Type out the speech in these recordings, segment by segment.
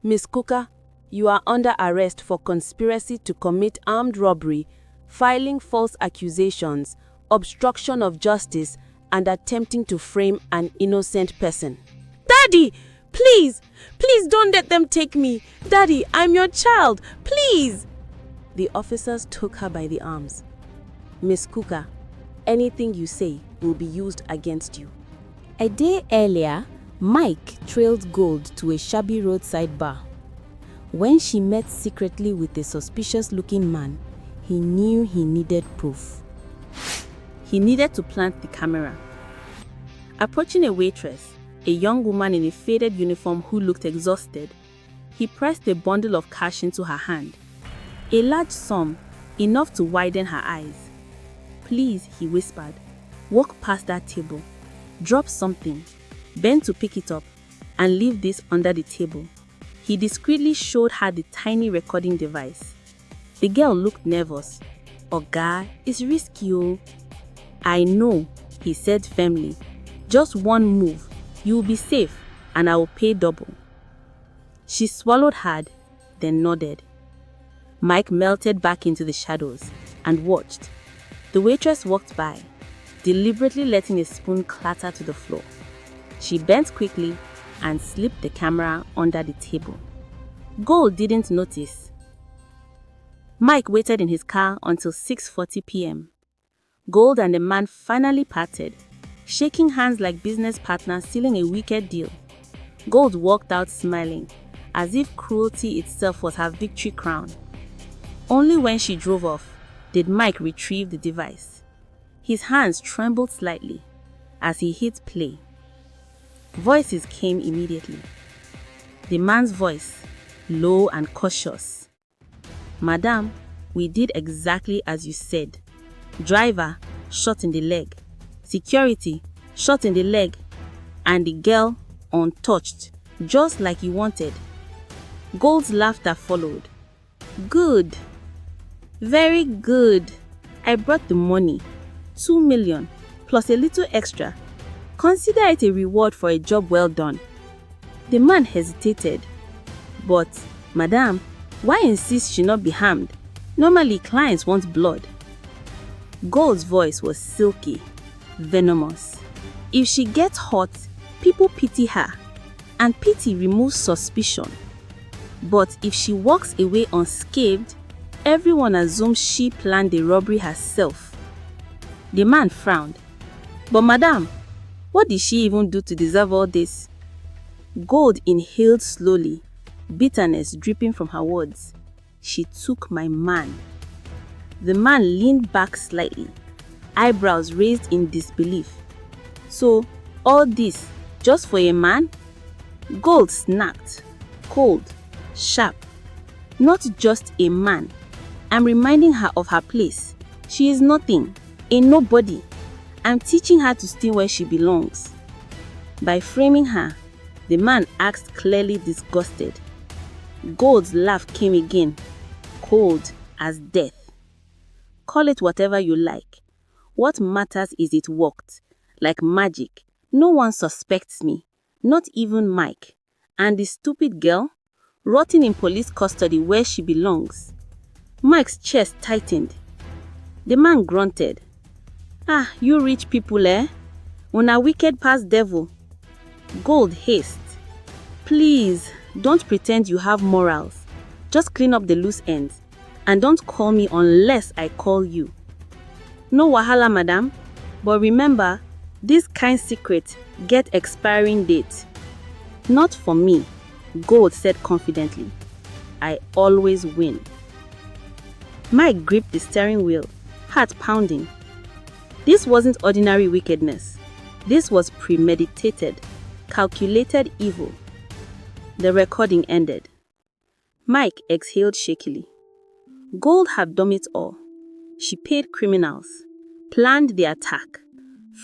Miss Cooker, you are under arrest for conspiracy to commit armed robbery, filing false accusations, obstruction of justice, and attempting to frame an innocent person. Daddy, please, please don't let them take me. Daddy, I'm your child, please. The officers took her by the arms. Miss Cooker, anything you say will be used against you. A day earlier, Mike trailed Gold to a shabby roadside bar. When she met secretly with a suspicious-looking man, he knew he needed proof. He needed to plant the camera. Approaching a waitress, a young woman in a faded uniform who looked exhausted, he pressed a bundle of cash into her hand. A large sum, enough to widen her eyes. "Please," he whispered, "walk past that table. Drop something, bend to pick it up, and leave this under the table." He discreetly showed her the tiny recording device. The girl looked nervous. "Oga, it's risky, oh." "I know," he said firmly. "Just one move, you'll be safe, and I will pay double." She swallowed hard, then nodded. Mike melted back into the shadows and watched. The waitress walked by, deliberately letting a spoon clatter to the floor. She bent quickly and slipped the camera under the table. Gold didn't notice. Mike waited in his car until 6:40 p.m. Gold and the man finally parted, shaking hands like business partners sealing a wicked deal. Gold walked out smiling, as if cruelty itself was her victory crown. Only when she drove off did Mike retrieve the device. His hands trembled slightly as he hit play. Voices came immediately. The man's voice, low and cautious. "Madam, we did exactly as you said. Driver, shot in the leg. Security, shot in the leg. And the girl, untouched, just like you wanted." Gold's laughter followed. "Good. Very good. I brought the money. 2 million, plus a little extra. Consider it a reward for a job well done." The man hesitated. "But, madam, why insist she not be harmed? Normally, clients want blood." Gold's voice was silky, venomous. "If she gets hurt, people pity her, and pity removes suspicion. But if she walks away unscathed, everyone assumes she planned the robbery herself." The man frowned. "But madam, what did she even do to deserve all this?" Gold inhaled slowly, bitterness dripping from her words. "She took my man." The man leaned back slightly, eyebrows raised in disbelief. "So, all this, just for a man?" Gold snapped, cold, sharp. "Not just a man. I'm reminding her of her place. She is nothing, a nobody. I'm teaching her to stay where she belongs." By framing her, the man asked, clearly disgusted. Gold's laugh came again, cold as death. "Call it whatever you like. What matters is it worked. Like magic, no one suspects me, not even Mike. And the stupid girl, rotting in police custody where she belongs." Mike's chest tightened. The man grunted. "Ah, you rich people, eh? Una wicked past devil." Gold hissed. "Please, don't pretend you have morals. Just clean up the loose ends. And don't call me unless I call you." "No wahala, madam. But remember, this kind secret get expiring date." "Not for me," Gold said confidently. "I always win." Mike gripped the steering wheel, heart pounding. This wasn't ordinary wickedness. This was premeditated, calculated evil. The recording ended. Mike exhaled shakily. Gold had done it all. She paid criminals, planned the attack,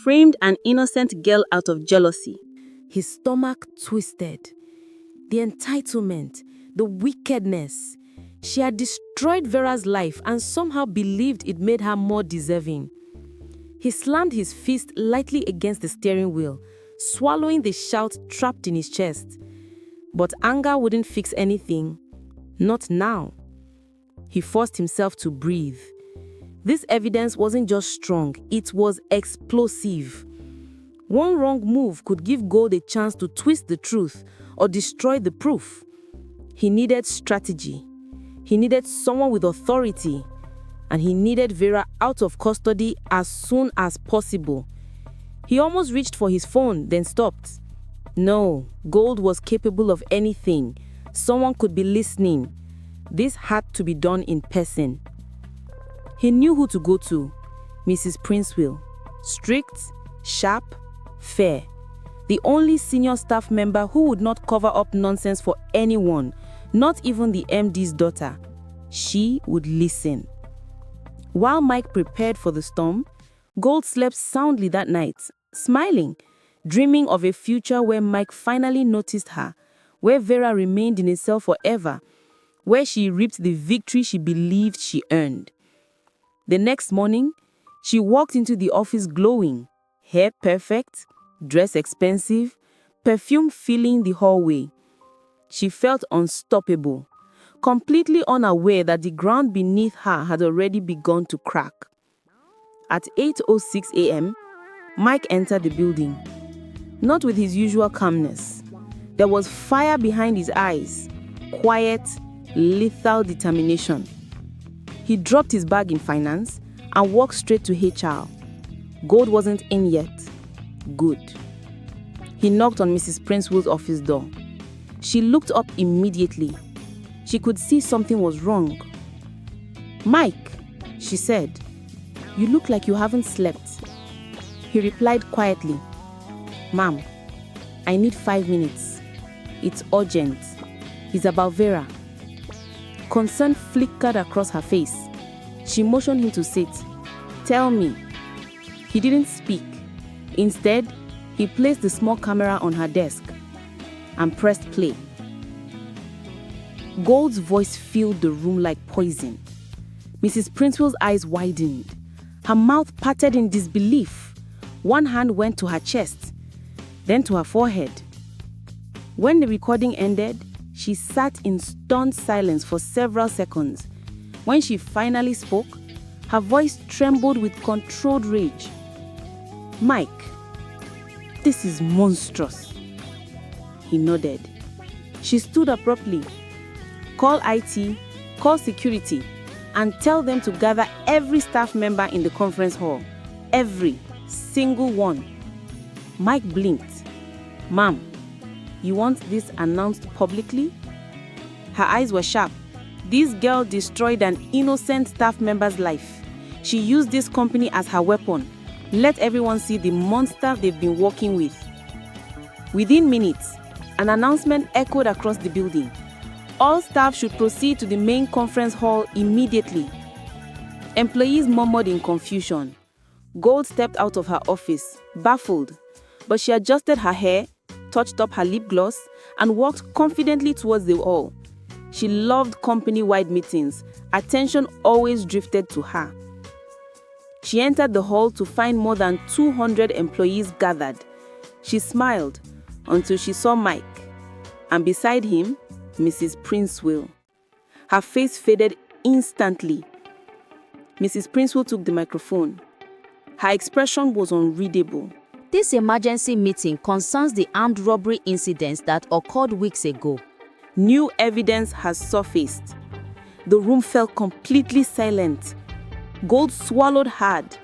framed an innocent girl out of jealousy. His stomach twisted. The entitlement, the wickedness. She had destroyed Vera's life and somehow believed it made her more deserving. He slammed his fist lightly against the steering wheel, swallowing the shout trapped in his chest. But anger wouldn't fix anything. Not now. He forced himself to breathe. This evidence wasn't just strong, it was explosive. One wrong move could give Gold a chance to twist the truth or destroy the proof. He needed strategy. He needed someone with authority. And he needed Vera out of custody as soon as possible. He almost reached for his phone, then stopped. No, Gold was capable of anything. Someone could be listening. This had to be done in person. He knew who to go to. Mrs. Princeville. Strict, sharp, fair. The only senior staff member who would not cover up nonsense for anyone, not even the MD's daughter. She would listen. While Mike prepared for the storm, Gold slept soundly that night, smiling, dreaming of a future where Mike finally noticed her, where Vera remained in a cell forever, where she reaped the victory she believed she earned. The next morning, she walked into the office glowing, hair perfect, dress expensive, perfume filling the hallway. She felt unstoppable, completely unaware that the ground beneath her had already begun to crack. At 8:06 a.m., Mike entered the building, not with his usual calmness. There was fire behind his eyes, quiet, lethal determination. He dropped his bag in finance and walked straight to HR. Gold wasn't in yet. Good. He knocked on Mrs. Princeville's office door. She looked up immediately. She could see something was wrong. "Mike," she said, "you look like you haven't slept." He replied quietly, "Ma'am, I need 5 minutes. It's urgent. It's about Vera." Concern flickered across her face. She motioned him to sit. "Tell me." He didn't speak. Instead, he placed the small camera on her desk and pressed play. Gold's voice filled the room like poison. Mrs. Princeville's eyes widened. Her mouth parted in disbelief. One hand went to her chest, then to her forehead. When the recording ended, she sat in stunned silence for several seconds. When she finally spoke, her voice trembled with controlled rage. "Mike, this is monstrous." He nodded. She stood abruptly. "Call IT, call security, and tell them to gather every staff member in the conference hall. Every single one." Mike blinked. "Ma'am, you want this announced publicly?" Her eyes were sharp. This girl destroyed an innocent staff member's life. She used this company as her weapon. Let everyone see the monster they've been working with. Within minutes, an announcement echoed across the building. All staff should proceed to the main conference hall immediately. Employees murmured in confusion. Gold stepped out of her office, baffled, but she adjusted her hair, touched up her lip gloss, and walked confidently towards the hall. She loved company-wide meetings. Attention always drifted to her. She entered the hall to find more than 200 employees gathered. She smiled until she saw Mike, and beside him, Mrs. Princeville. Her face faded instantly. Mrs. Princeville took the microphone. Her expression was unreadable. This emergency meeting concerns the armed robbery incidents that occurred weeks ago. New evidence has surfaced. The room fell completely silent. Gold swallowed hard.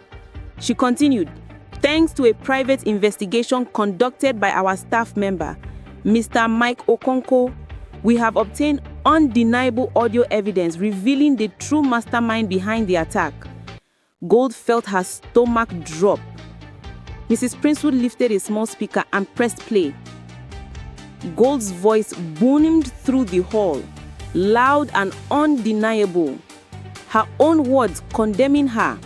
She continued, "Thanks to a private investigation conducted by our staff member, Mr. Mike Okonkwo, we have obtained undeniable audio evidence revealing the true mastermind behind the attack." Gold felt her stomach drop. Mrs. Princeville lifted a small speaker and pressed play. Gold's voice boomed through the hall, loud and undeniable. Her own words condemning her.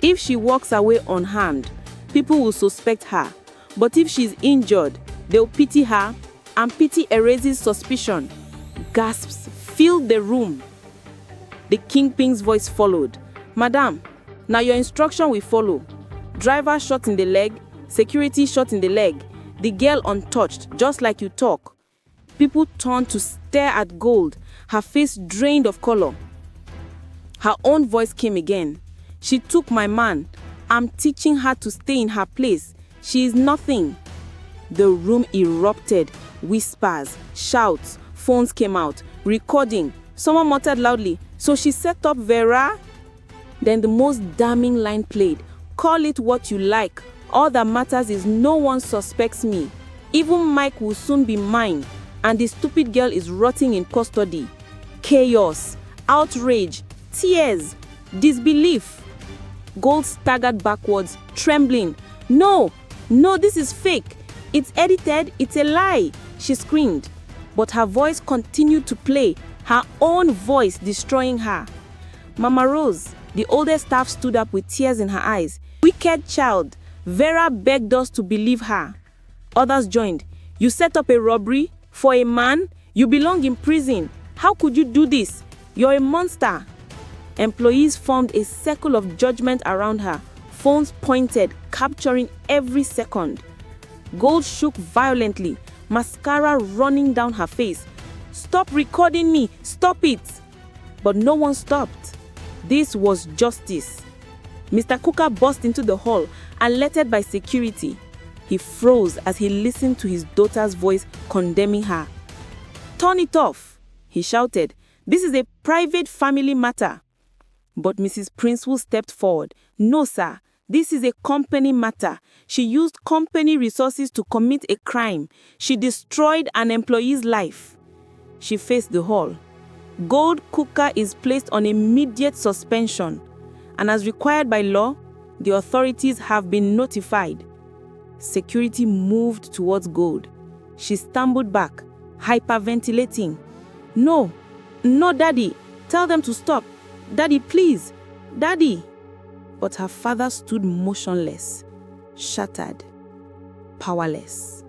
If she walks away unharmed, people will suspect her. But if she's injured, they'll pity her, and pity erases suspicion. Gasps filled the room. The kingpin's voice followed. "Madam, now your instruction will follow. Driver shot in the leg, security shot in the leg, the girl untouched, just like you talk." People turned to stare at Gold, her face drained of color. Her own voice came again. "She took my man. I'm teaching her to stay in her place. She is nothing." The room erupted. Whispers, shouts, phones came out, recording. Someone muttered loudly, "So she set up Vera?" Then the most damning line played. "Call it what you like. All that matters is no one suspects me. Even Mike will soon be mine, and the stupid girl is rotting in custody." Chaos, outrage, tears, disbelief. Gold staggered backwards, trembling. No, this is fake. It's edited, it's a lie," she screamed. But her voice continued to play, her own voice destroying her. Mama Rose, the oldest staff, stood up with tears in her eyes. "Wicked child, Vera begged us to believe her." Others joined. "You set up a robbery for a man? You belong in prison. How could you do this? You're a monster." Employees formed a circle of judgment around her. Phones pointed, capturing every second. Gold shook violently, mascara running down her face. "Stop recording me! Stop it!" But no one stopped. This was justice. Mr. Cooker burst into the hall, alerted by security. He froze as he listened to his daughter's voice condemning her. "Turn it off," he shouted. "This is a private family matter." But Mrs. Princewood stepped forward. "No, sir. This is a company matter. She used company resources to commit a crime. She destroyed an employee's life." She faced the hall. "Gold Cooker is placed on immediate suspension, and as required by law, the authorities have been notified." Security moved towards Gold. She stumbled back, hyperventilating. No, Daddy. Tell them to stop. Daddy, please. Daddy." But her father stood motionless, shattered, powerless.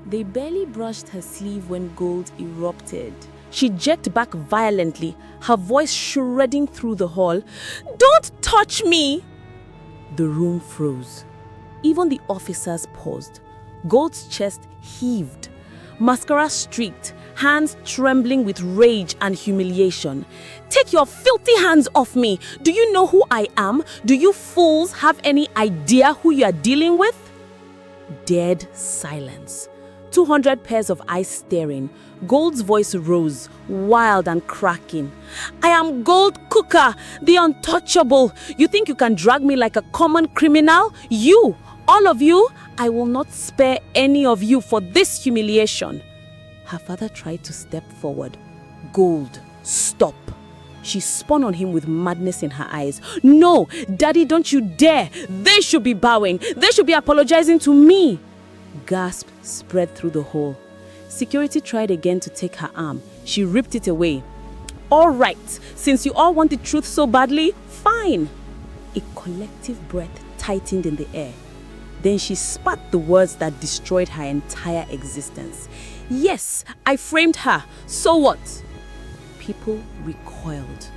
They barely brushed her sleeve when Gold erupted. She jerked back violently, her voice shredding through the hall. "Don't touch me!" The room froze. Even the officers paused. Gold's chest heaved. Mascara streaked, hands trembling with rage and humiliation. "Take your filthy hands off me! Do you know who I am? Do you fools have any idea who you are dealing with?" Dead silence. 200 pairs of eyes staring. Gold's voice rose, wild and cracking. "I am Gold Cooker, the untouchable. You think you can drag me like a common criminal? You, all of you? I will not spare any of you for this humiliation." Her father tried to step forward. "Gold, stop." She spun on him with madness in her eyes. "No, Daddy, don't you dare. They should be bowing. They should be apologizing to me." Gasp spread through the hall. Security tried again to take her arm. She ripped it away. "All right, since you all want the truth so badly, fine." A collective breath tightened in the air. Then she spat the words that destroyed her entire existence. "Yes, I framed her. So what?" People recoiled.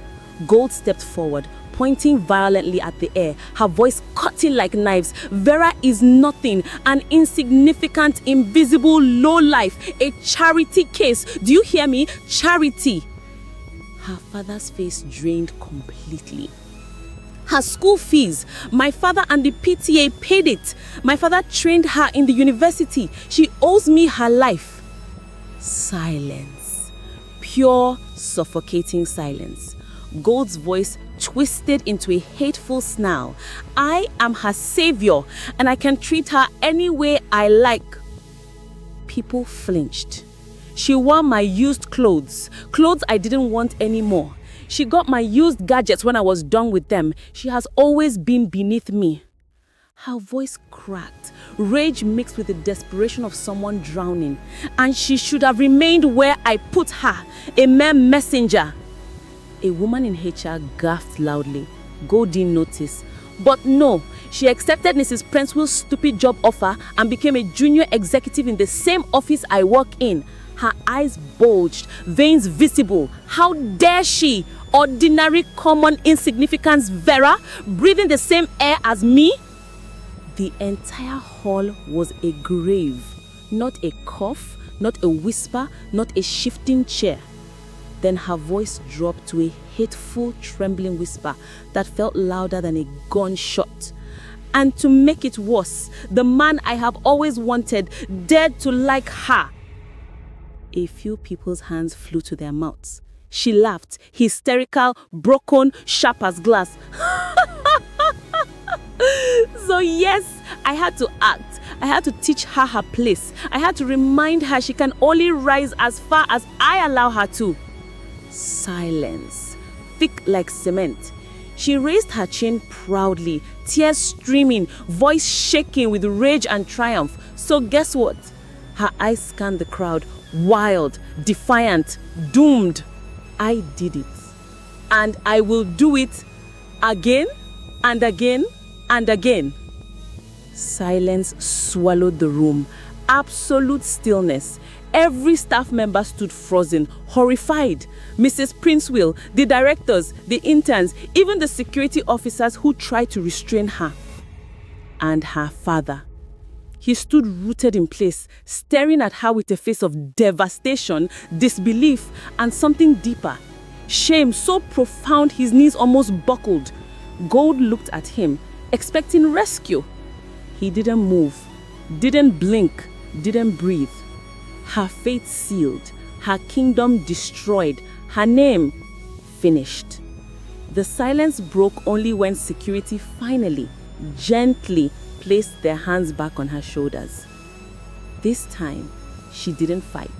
Gold stepped forward, pointing violently at the air, her voice cutting like knives. "Vera is nothing, an insignificant, invisible lowlife, a charity case. Do you hear me? Charity." Her father's face drained completely. "Her school fees, my father and the PTA paid it. My father trained her in the university. She owes me her life." Silence. Pure, suffocating silence. Gold's voice twisted into a hateful snarl. "I am her savior, and I can treat her any way I like." People flinched. "She wore my used clothes I didn't want anymore. She got my used gadgets when I was done with them. She has always been beneath me." Her voice cracked, rage mixed with the desperation of someone drowning. "And she should have remained where I put her, a mere messenger." A woman in HR gasped loudly. Gold didn't notice. But no, she accepted Mrs. Princewood's stupid job offer and became a junior executive in the same office I work in. Her eyes bulged, veins visible. How dare she, ordinary, common, insignificance Vera, breathing the same air as me? The entire hall was a grave, not a cough, not a whisper, not a shifting chair. Then her voice dropped to a hateful, trembling whisper that felt louder than a gunshot. And to make it worse, the man I have always wanted dared to like her. A few people's hands flew to their mouths. She laughed, hysterical, broken, sharp as glass. So yes, I had to act. I had to teach her her place. I had to remind her she can only rise as far as I allow her to. Silence, thick like cement. She raised her chin proudly, tears streaming, voice shaking with rage and triumph. So guess what? Her eyes scanned the crowd, wild, defiant, doomed. I did it. And I will do it again and again and again. Silence swallowed the room. Absolute stillness. Every staff member stood frozen, horrified. Mrs. Princewill, the directors, the interns, even the security officers who tried to restrain her. And her father. He stood rooted in place, staring at her with a face of devastation, disbelief, and something deeper. Shame so profound his knees almost buckled. Gold looked at him, expecting rescue. He didn't move, didn't blink, didn't breathe. Her fate sealed, her kingdom destroyed, her name finished. The silence broke only when security finally, gently placed their hands back on her shoulders. This time, she didn't fight.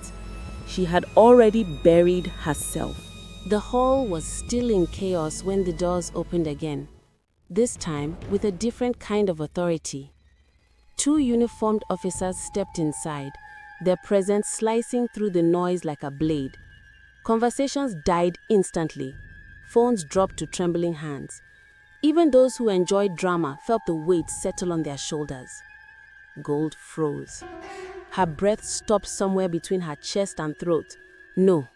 She had already buried herself. The hall was still in chaos when the doors opened again, this time with a different kind of authority. 2 uniformed officers stepped inside, their presence slicing through the noise like a blade. Conversations died instantly. Phones dropped to trembling hands. Even those who enjoyed drama felt the weight settle on their shoulders. Gold froze. Her breath stopped somewhere between her chest and throat. No,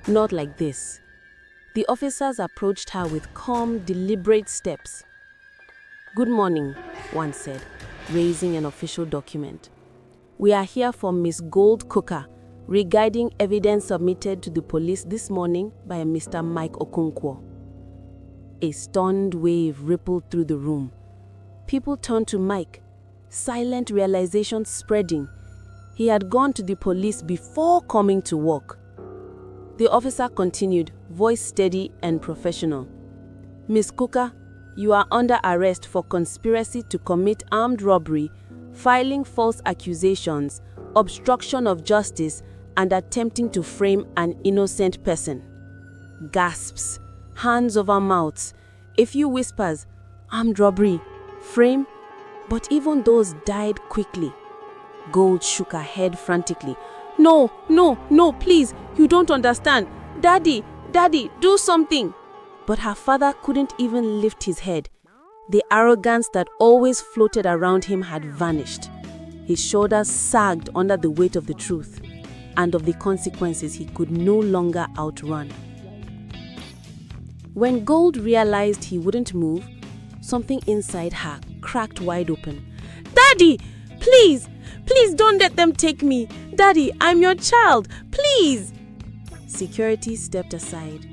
not like this. The officers approached her with calm, deliberate steps. "Good morning," one said, raising an official document. "We are here for Miss Gold Cooker, regarding evidence submitted to the police this morning by a Mr. Mike Okonkwo." A stunned wave rippled through the room. People turned to Mike, silent realization spreading. He had gone to the police before coming to work. The officer continued, voice steady and professional. "Miss Cooker, you are under arrest for conspiracy to commit armed robbery, filing false accusations, obstruction of justice, and attempting to frame an innocent person." Gasps, hands over mouths, a few whispers, "Armed robbery, frame," but even those died quickly. Gold shook her head frantically. "No, no, no, please, you don't understand. Daddy, Daddy, do something." But her father couldn't even lift his head. The arrogance that always floated around him had vanished. His shoulders sagged under the weight of the truth and of the consequences he could no longer outrun. When Gold realized he wouldn't move, something inside her cracked wide open. "Daddy, please, please don't let them take me. Daddy, I'm your child, please." Security stepped aside.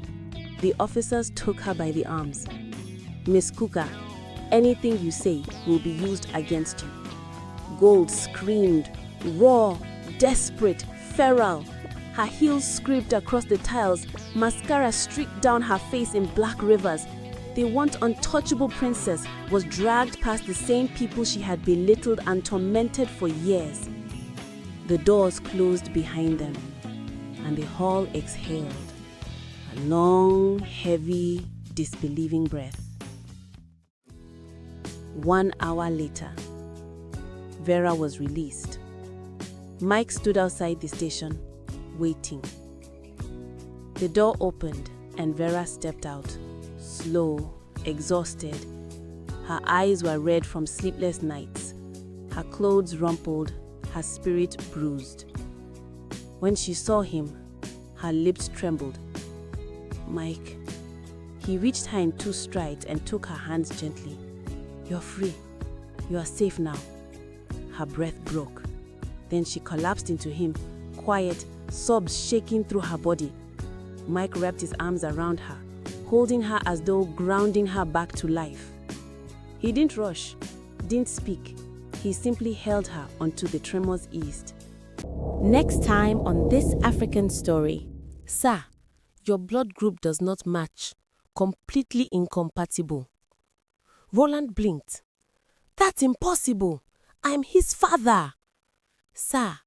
The officers took her by the arms. "Miss Cooker, anything you say will be used against you." Gold screamed, raw, desperate, feral. Her heels scraped across the tiles, mascara streaked down her face in black rivers. The once untouchable princess was dragged past the same people she had belittled and tormented for years. The doors closed behind them, and the hall exhaled a long, heavy, disbelieving breath. 1 hour later, Vera was released. Mike stood outside the station, waiting. The door opened and Vera stepped out, slow, exhausted. Her eyes were red from sleepless nights, her clothes rumpled, her spirit bruised. When she saw him, her lips trembled. "Mike." He reached her in 2 strides and took her hands gently. "You're free. You are safe now." Her breath broke. Then she collapsed into him, quiet, sobs shaking through her body. Mike wrapped his arms around her, holding her as though grounding her back to life. He didn't rush, didn't speak. He simply held her until the tremors eased. Next time on this African story. Sir, your blood group does not match. Completely incompatible. Roland blinked. That's impossible. I am his father. Sir,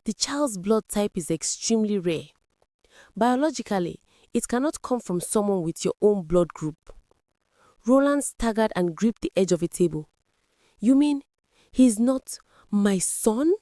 the child's blood type is extremely rare. Biologically, it cannot come from someone with your own blood group. Roland staggered and gripped the edge of a table. You mean he's not my son?